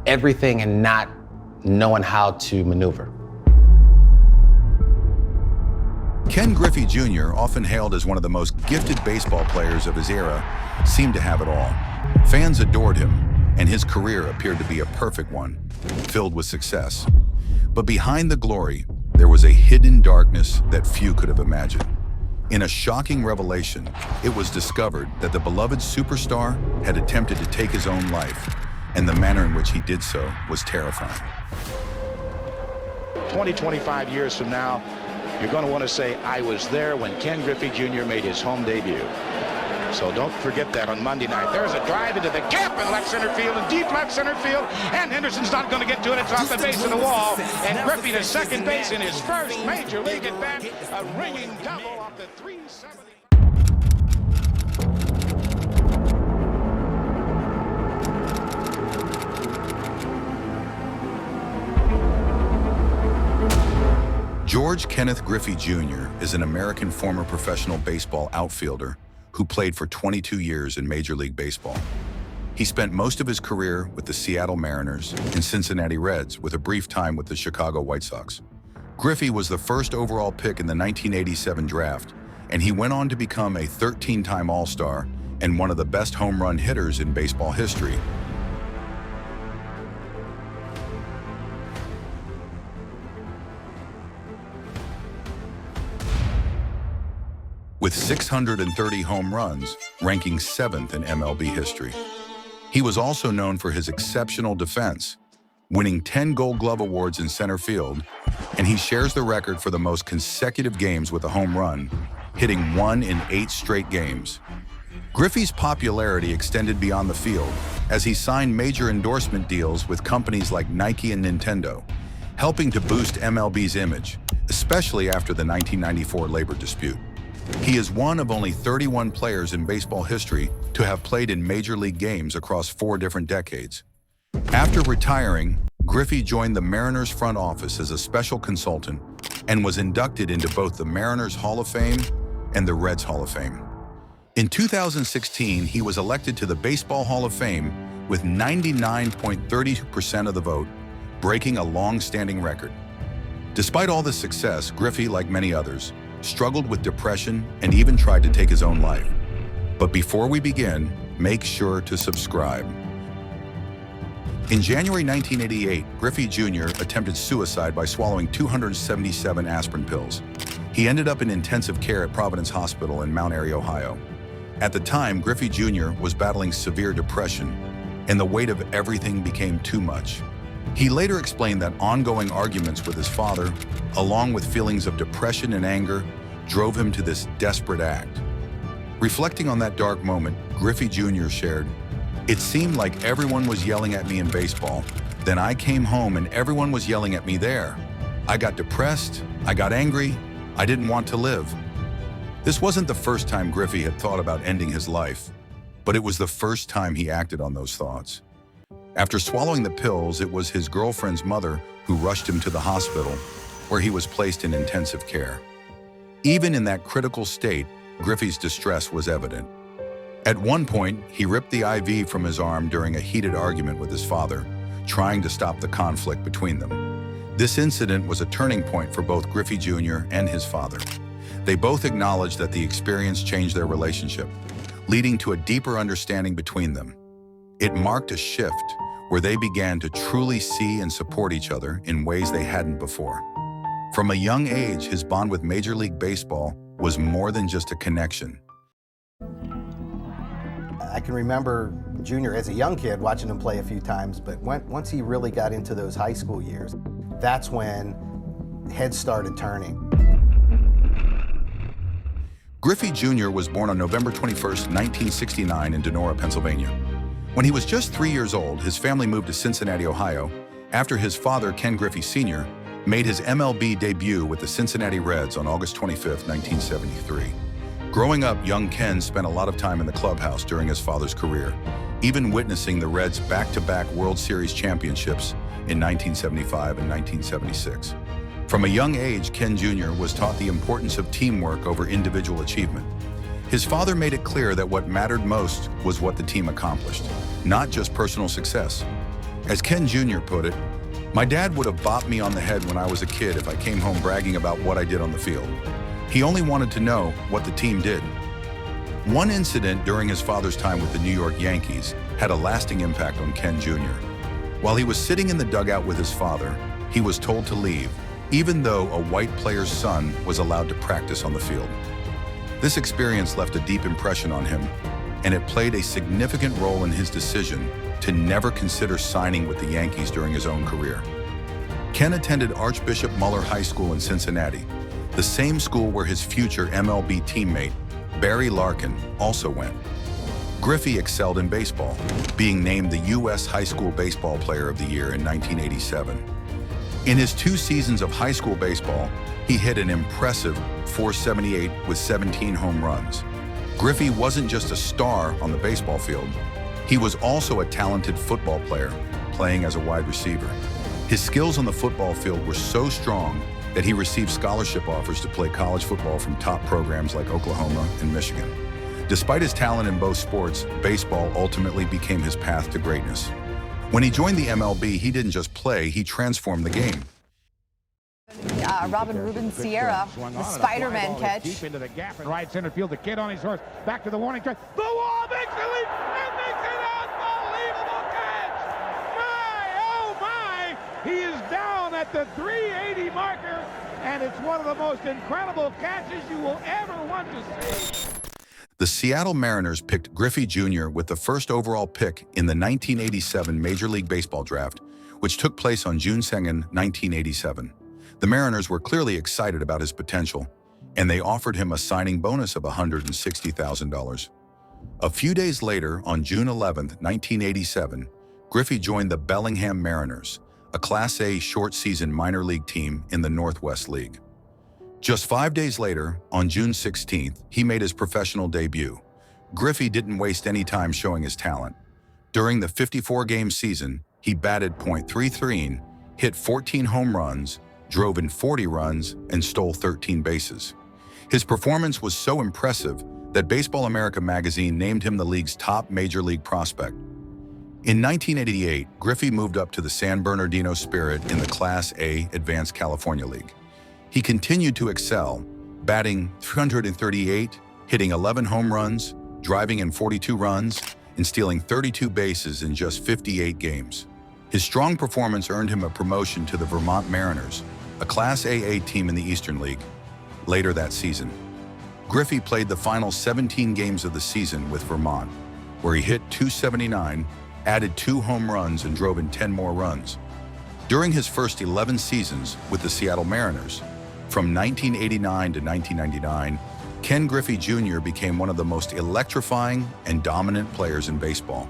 everything and not knowing how to maneuver. Ken Griffey Jr., often hailed as one of the most gifted baseball players of his era, seemed to have it all. Fans adored him, and his career appeared to be a perfect one, filled with success. But behind the glory, there was a hidden darkness that few could have imagined. In a shocking revelation, it was discovered that the beloved superstar had attempted to take his own life, and the manner in which he did so was terrifying. 25 years from now, you're going to want to say, I was there when Ken Griffey Jr. made his home debut. So don't forget that on Monday night. There's a drive into the gap in left center field and deep left center field, and Henderson's not going to get to it. It's off the base of the wall, and Griffey to second base in his first major league at bat. A ringing double off the 370. George Kenneth Griffey Jr. is an American former professional baseball outfielder who played for 22 years in Major League Baseball. He spent most of his career with the Seattle Mariners and Cincinnati Reds, with a brief time with the Chicago White Sox. Griffey was the first overall pick in the 1987 draft, and he went on to become a 13-time All-Star and one of the best home run hitters in baseball history. With 630 home runs, ranking 7th in MLB history. He was also known for his exceptional defense, winning 10 Gold Glove awards in center field, and he shares the record for the most consecutive games with a home run, hitting 1 in 8 straight games. Griffey's popularity extended beyond the field as he signed major endorsement deals with companies like Nike and Nintendo, helping to boost MLB's image, especially after the 1994 labor dispute. He is one of only 31 players in baseball history to have played in Major League games across 4 different decades. After retiring, Griffey joined the Mariners front office as a special consultant and was inducted into both the Mariners Hall of Fame and the Reds Hall of Fame. In 2016, he was elected to the Baseball Hall of Fame with 99.32% of the vote, breaking a long-standing record. Despite all this success, Griffey, like many others, struggled with depression and even tried to take his own life. But before we begin, make sure to subscribe. In January 1988, Griffey Jr. attempted suicide by swallowing 277 aspirin pills. He ended up in intensive care at Providence Hospital in Mount Airy, Ohio. At the time, Griffey Jr. was battling severe depression, and the weight of everything became too much. He later explained that ongoing arguments with his father, along with feelings of depression and anger, drove him to this desperate act. Reflecting on that dark moment, Griffey Jr. shared, "It seemed like everyone was yelling at me in baseball. Then I came home and everyone was yelling at me there. I got depressed, I got angry, I didn't want to live." This wasn't the first time Griffey had thought about ending his life, but it was the first time he acted on those thoughts. After swallowing the pills, it was his girlfriend's mother who rushed him to the hospital, where he was placed in intensive care. Even in that critical state, Griffey's distress was evident. At one point, he ripped the IV from his arm during a heated argument with his father, trying to stop the conflict between them. This incident was a turning point for both Griffey Jr. and his father. They both acknowledged that the experience changed their relationship, leading to a deeper understanding between them. It marked a shift where they began to truly see and support each other in ways they hadn't before. From a young age, his bond with Major League Baseball was more than just a connection. I can remember Junior as a young kid watching him play a few times, but once he really got into those high school years, that's when heads started turning. Griffey Jr. was born on November 21st, 1969 in Donora, Pennsylvania. When he was just 3 years old, his family moved to Cincinnati, Ohio, after his father, Ken Griffey Sr., made his MLB debut with the Cincinnati Reds on August 25th, 1973. Growing up, young Ken spent a lot of time in the clubhouse during his father's career, even witnessing the Reds' back-to-back World Series championships in 1975 and 1976. From a young age, Ken Jr. was taught the importance of teamwork over individual achievement. His father made it clear that what mattered most was what the team accomplished, not just personal success. As Ken Jr. put it, "My dad would have bopped me on the head when I was a kid if I came home bragging about what I did on the field. He only wanted to know what the team did." One incident during his father's time with the New York Yankees had a lasting impact on Ken Jr. While he was sitting in the dugout with his father, he was told to leave, even though a white player's son was allowed to practice on the field. This experience left a deep impression on him, and it played a significant role in his decision to never consider signing with the Yankees during his own career. Ken attended Archbishop Muller High School in Cincinnati, the same school where his future MLB teammate, Barry Larkin, also went. Griffey excelled in baseball, being named the U.S. High School Baseball Player of the Year in 1987. In his 2 seasons of high school baseball, he hit an impressive .478 with 17 home runs. Griffey wasn't just a star on the baseball field. He was also a talented football player, playing as a wide receiver. His skills on the football field were so strong that he received scholarship offers to play college football from top programs like Oklahoma and Michigan. Despite his talent in both sports, baseball ultimately became his path to greatness. When he joined the MLB, he didn't just play, he transformed the game. Robin Ruben Sierra, the Spider-Man catch. Deep into the gap in right center field. The kid on his horse. Back to the warning track. The wall makes the leap and makes an unbelievable catch. My, oh my. He is down at the 380 marker, and it's one of the most incredible catches you will ever want to see. The Seattle Mariners picked Griffey Jr. with the first overall pick in the 1987 Major League Baseball draft, which took place on June 2nd, 1987. The Mariners were clearly excited about his potential, and they offered him a signing bonus of $160,000. A few days later, on June 11, 1987, Griffey joined the Bellingham Mariners, a Class A short-season minor league team in the Northwest League. Just 5 days later, on June 16th, he made his professional debut. Griffey didn't waste any time showing his talent. During the 54-game season, he batted .33, hit 14 home runs, drove in 40 runs, and stole 13 bases. His performance was so impressive that Baseball America magazine named him the league's top major league prospect. In 1988, Griffey moved up to the San Bernardino Spirit in the Class A Advanced California League. He continued to excel, batting .338, hitting 11 home runs, driving in 42 runs, and stealing 32 bases in just 58 games. His strong performance earned him a promotion to the Vermont Mariners, a Class AA team in the Eastern League, later that season. Griffey played the final 17 games of the season with Vermont, where he hit .279, added 2 home runs, and drove in 10 more runs. During his first 11 seasons with the Seattle Mariners, from 1989 to 1999, Ken Griffey Jr. became one of the most electrifying and dominant players in baseball.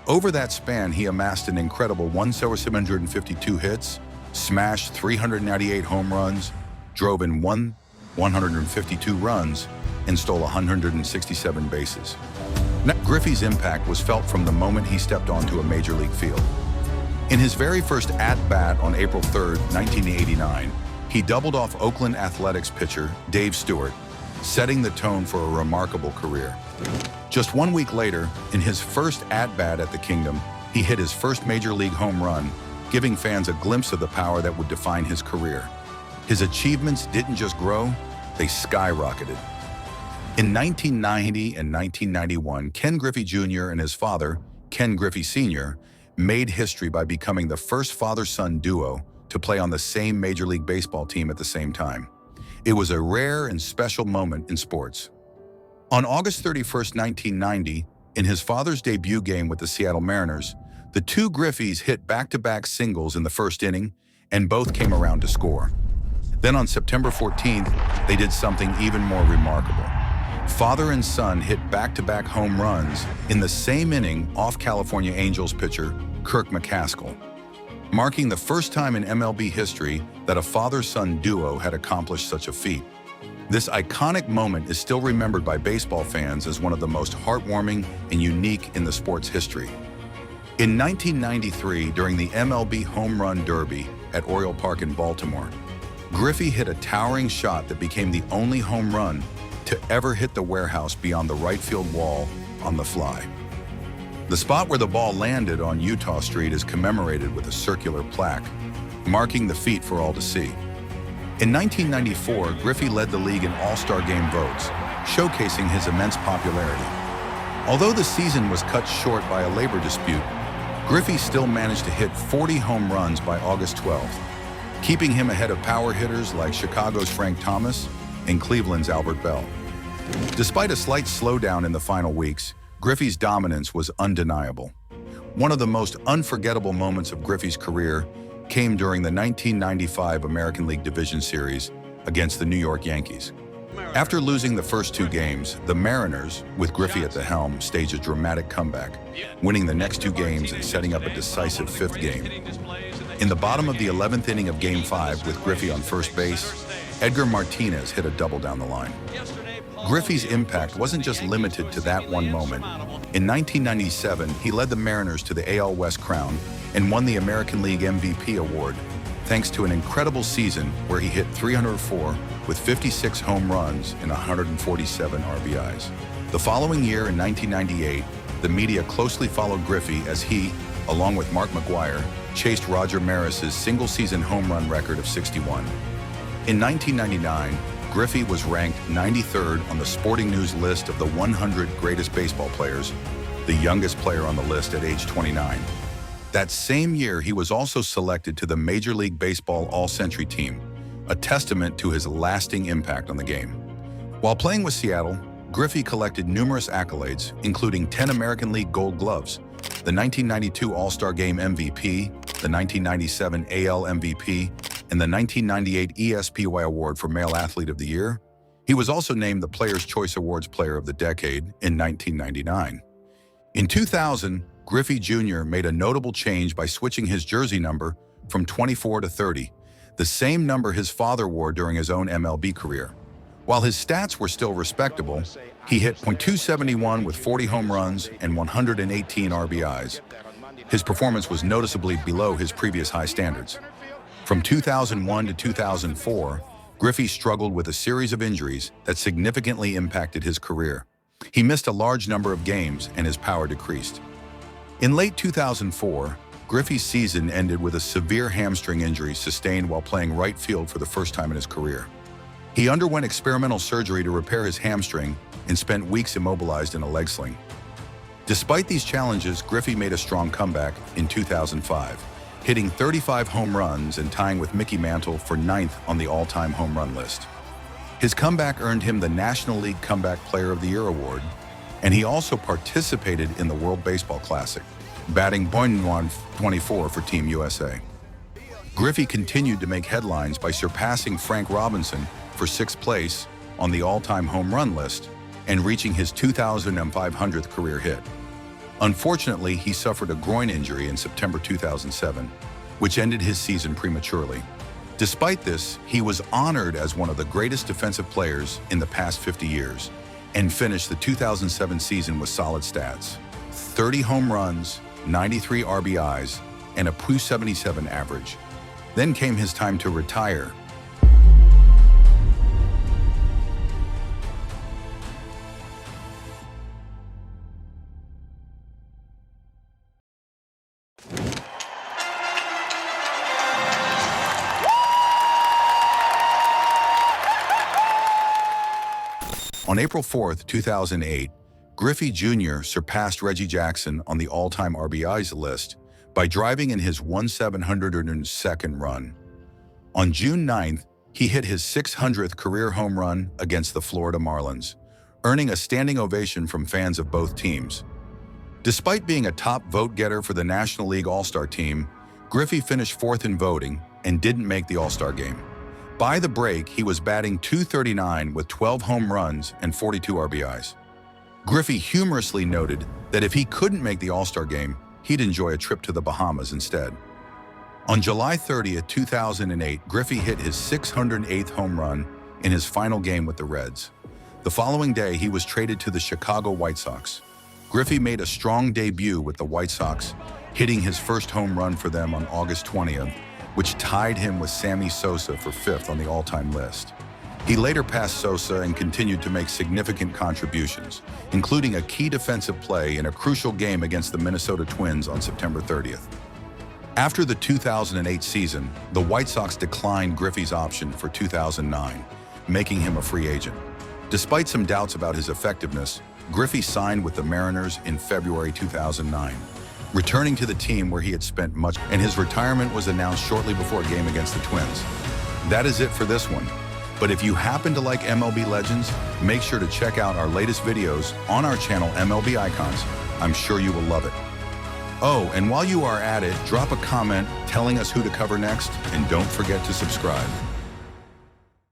Over that span, he amassed an incredible 1,752 hits, smashed 398 home runs, drove in 152 runs, and stole 167 bases. Now, Griffey's impact was felt from the moment he stepped onto a major league field. In his very first at-bat on April 3, 1989, he doubled off Oakland Athletics pitcher Dave Stewart, setting the tone for a remarkable career. Just 1 week later, in his first at-bat at the Kingdom, he hit his first major league home run, giving fans a glimpse of the power that would define his career. His achievements didn't just grow, they skyrocketed. In 1990 and 1991, Ken Griffey Jr. and his father, Ken Griffey Sr., made history by becoming the first father-son duo to play on the same Major League Baseball team at the same time. It was a rare and special moment in sports. On August 31, 1990, in his father's debut game with the Seattle Mariners, the two Griffeys hit back-to-back singles in the first inning, and both came around to score. Then on September 14th, they did something even more remarkable. Father and son hit back-to-back home runs in the same inning off California Angels pitcher Kirk McCaskill, marking the first time in MLB history that a father-son duo had accomplished such a feat. This iconic moment is still remembered by baseball fans as one of the most heartwarming and unique in the sport's history. In 1993, during the MLB Home Run Derby at Oriole Park in Baltimore, Griffey hit a towering shot that became the only home run to ever hit the warehouse beyond the right field wall on the fly. The spot where the ball landed on Utah Street is commemorated with a circular plaque, marking the feat for all to see. In 1994, Griffey led the league in All-Star Game votes, showcasing his immense popularity. Although the season was cut short by a labor dispute, Griffey still managed to hit 40 home runs by August 12th, keeping him ahead of power hitters like Chicago's Frank Thomas and Cleveland's Albert Bell. Despite a slight slowdown in the final weeks, Griffey's dominance was undeniable. One of the most unforgettable moments of Griffey's career came during the 1995 American League Division Series against the New York Yankees. After losing the first two games, the Mariners, with Griffey at the helm, staged a dramatic comeback, winning the next two games and setting up a decisive fifth game. In the bottom of the 11th inning of Game 5, with Griffey on first base, Edgar Martinez hit a double down the line. Griffey's impact wasn't just limited to that one moment. In 1997, he led the Mariners to the AL West crown and won the American League MVP award, thanks to an incredible season where he hit 304 with 56 home runs and 147 RBIs. The following year, in 1998, the media closely followed Griffey as he, along with Mark McGwire, chased Roger Maris's single-season home run record of 61. In 1999, Griffey was ranked 93rd on the Sporting News list of the 100 greatest baseball players, the youngest player on the list at age 29. That same year, he was also selected to the Major League Baseball All-Century team, a testament to his lasting impact on the game. While playing with Seattle, Griffey collected numerous accolades, including 10 American League Gold Gloves, the 1992 All-Star Game MVP, the 1997 AL MVP, and the 1998 ESPY Award for Male Athlete of the Year. He was also named the Players' Choice Awards Player of the Decade in 1999. In 2000, Griffey Jr. made a notable change by switching his jersey number from 24 to 30, the same number his father wore during his own MLB career. While his stats were still respectable, he hit .271 with 40 home runs and 118 RBIs. His performance was noticeably below his previous high standards. From 2001 to 2004, Griffey struggled with a series of injuries that significantly impacted his career. He missed a large number of games and his power decreased. In late 2004, Griffey's season ended with a severe hamstring injury sustained while playing right field for the first time in his career. He underwent experimental surgery to repair his hamstring and spent weeks immobilized in a leg sling. Despite these challenges, Griffey made a strong comeback in 2005, hitting 35 home runs and tying with Mickey Mantle for 9th on the all-time home run list. His comeback earned him the National League Comeback Player of the Year award, and he also participated in the World Baseball Classic, batting .124 for Team USA. Griffey continued to make headlines by surpassing Frank Robinson for 6th place on the all-time home run list and reaching his 2,500th career hit. Unfortunately, he suffered a groin injury in September 2007, which ended his season prematurely. Despite this, he was honored as one of the greatest defensive players in the past 50 years and finished the 2007 season with solid stats: 30 home runs, 93 RBIs, and a .277 average. Then came his time to retire. On April 4, 2008, Griffey Jr. surpassed Reggie Jackson on the all-time RBIs list by driving in his 1/702nd run. On June 9th, he hit his 600th career home run against the Florida Marlins, earning a standing ovation from fans of both teams. Despite being a top vote-getter for the National League All-Star team, Griffey finished 4th in voting and didn't make the All-Star game. By the break, he was batting .239 with 12 home runs and 42 RBIs. Griffey humorously noted that if he couldn't make the All-Star game, he'd enjoy a trip to the Bahamas instead. On July 30, 2008, Griffey hit his 608th home run in his final game with the Reds. The following day, he was traded to the Chicago White Sox. Griffey made a strong debut with the White Sox, hitting his first home run for them on August 20th, which tied him with Sammy Sosa for 5th on the all-time list. He later passed Sosa and continued to make significant contributions, including a key defensive play in a crucial game against the Minnesota Twins on September 30th. After the 2008 season, the White Sox declined Griffey's option for 2009, making him a free agent. Despite some doubts about his effectiveness, Griffey signed with the Mariners in February 2009, returning to the team where he had spent much, and his retirement was announced shortly before a game against the Twins. That is it for this one. But if you happen to like MLB Legends, make sure to check out our latest videos on our channel MLB Icons. I'm sure you will love it. Oh, and while you are at it, drop a comment telling us who to cover next, and don't forget to subscribe.